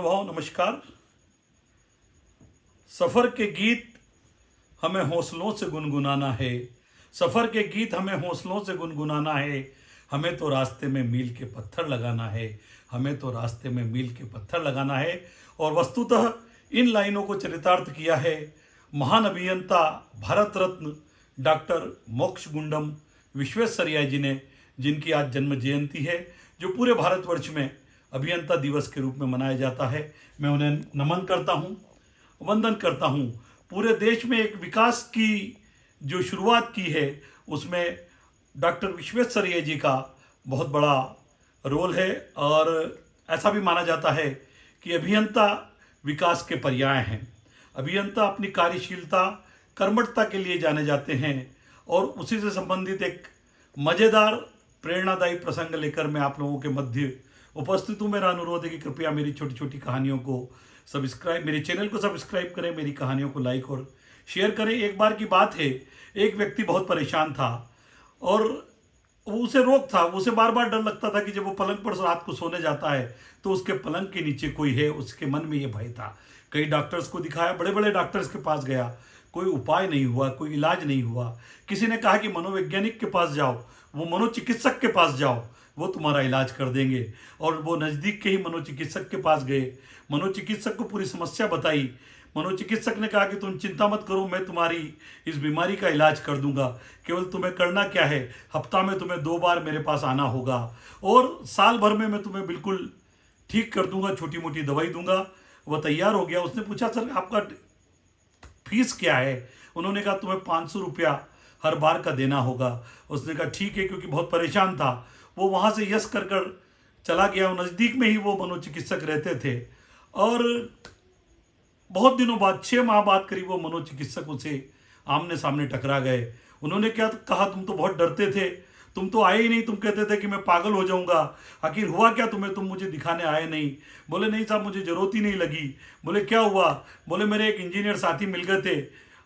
महानुभाव नमस्कार। सफ़र के गीत हमें हौसलों से गुनगुनाना है, सफ़र के गीत हमें हौसलों से गुनगुनाना है। हमें तो रास्ते में मील के पत्थर लगाना है, हमें तो रास्ते में मील के पत्थर लगाना है। और वस्तुतः इन लाइनों को चरितार्थ किया है महान अभियंता भारत रत्न डॉक्टर मोक्षगुंडम विश्वेश्वरैया जी ने, जिनकी आज जन्म जयंती है, जो पूरे भारतवर्ष में अभियंता दिवस के रूप में मनाया जाता है। मैं उन्हें नमन करता हूँ, वंदन करता हूँ। पूरे देश में एक विकास की जो शुरुआत की है, उसमें डॉक्टर विश्वेश्वरैया जी का बहुत बड़ा रोल है। और ऐसा भी माना जाता है कि अभियंता विकास के पर्याय हैं। अभियंता अपनी कार्यशीलता, कर्मठता के लिए जाने जाते हैं। और उसी से संबंधित एक मज़ेदार प्रेरणादायी प्रसंग लेकर मैं आप लोगों के मध्य उपस्थित हूँ। मेरा अनुरोध है कि कृपया मेरी छोटी छोटी कहानियों को मेरे चैनल को सब्सक्राइब करें, मेरी कहानियों को लाइक और शेयर करें। एक बार की बात है, एक व्यक्ति बहुत परेशान था और उसे रोग था। उसे बार बार डर लगता था कि जब वो पलंग पर रात को सोने जाता है तो उसके पलंग के नीचे कोई है। उसके मन में ये भय था। कई डॉक्टर्स को दिखाया, बड़े बड़े डॉक्टर्स के पास गया, कोई उपाय नहीं हुआ, कोई इलाज नहीं हुआ। किसी ने कहा कि मनोवैज्ञानिक के पास जाओ, वो मनोचिकित्सक के पास जाओ, वो तुम्हारा इलाज कर देंगे। और वो नज़दीक के ही मनोचिकित्सक के पास गए। मनोचिकित्सक को पूरी समस्या बताई। मनोचिकित्सक ने कहा कि तुम चिंता मत करो, मैं तुम्हारी इस बीमारी का इलाज कर दूंगा। केवल तुम्हें करना क्या है, हफ्ता में तुम्हें 2 बार मेरे पास आना होगा और साल भर में मैं तुम्हें बिल्कुल ठीक कर दूंगा, छोटी मोटी दवाई दूंगा। वह तैयार हो गया। उसने पूछा, सर आपका फीस क्या है? उन्होंने कहा तुम्हें 500 रुपया हर बार का देना होगा। उसने कहा ठीक है, क्योंकि बहुत परेशान था। वो वहाँ से यस कर चला गया। नज़दीक में ही वो मनोचिकित्सक रहते थे। और बहुत दिनों बाद, 6 माह बाद करीब, वो मनोचिकित्सक उसे आमने सामने टकरा गए। उन्होंने क्या कहा, तुम तो बहुत डरते थे, तुम तो आए ही नहीं, तुम कहते थे कि मैं पागल हो जाऊंगा। आखिर हुआ क्या तुम्हें, तुम मुझे दिखाने आए नहीं? बोले नहीं साहब, मुझे ज़रूरत ही नहीं लगी। बोले क्या हुआ? बोले मेरे एक इंजीनियर साथी मिल गए थे,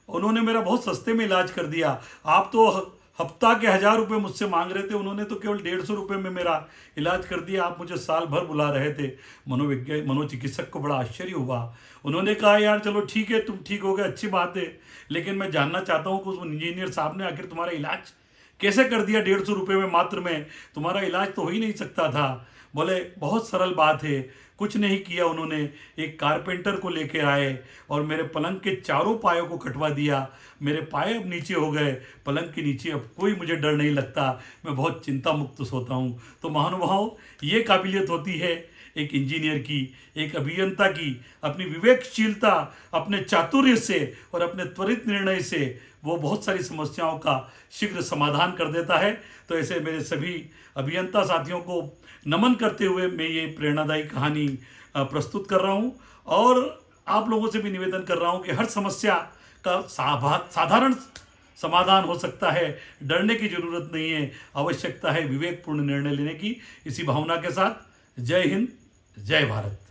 उन्होंने मेरा बहुत सस्ते में इलाज कर दिया। आप तो हफ्ता के 1000 रुपये मुझसे मांग रहे थे, उन्होंने तो केवल 150 रुपये में मेरा इलाज कर दिया। आप मुझे साल भर बुला रहे थे। मनोचिकित्सक को बड़ा आश्चर्य हुआ। उन्होंने कहा यार चलो ठीक है, तुम ठीक हो गए, अच्छी बात है, लेकिन मैं जानना चाहता हूँ कि उस इंजीनियर साहब ने आखिर तुम्हारा इलाज कैसे कर दिया 150 रुपये में मात्र में? तुम्हारा इलाज तो हो ही नहीं सकता था। बोले बहुत सरल बात है, कुछ नहीं किया उन्होंने। एक कारपेंटर को लेकर आए और मेरे पलंग के चारों पायों को कटवा दिया। मेरे पाए अब नीचे हो गए, पलंग के नीचे अब कोई मुझे डर नहीं लगता, मैं बहुत चिंता मुक्त सोता हूँ। तो महानुभाव, ये काबिलियत होती है एक इंजीनियर की, एक अभियंता की। अपनी विवेकशीलता, अपने चातुर्य से और अपने त्वरित निर्णय से वो बहुत सारी समस्याओं का शीघ्र समाधान कर देता है। तो ऐसे मेरे सभी अभियंता साथियों को नमन करते हुए मैं ये प्रेरणादायी कहानी प्रस्तुत कर रहा हूँ। और आप लोगों से भी निवेदन कर रहा हूँ कि हर समस्या का साधारण समाधान हो सकता है। डरने की जरूरत नहीं है, आवश्यकता है विवेकपूर्ण निर्णय लेने की। इसी भावना के साथ जय हिंद, जय भारत।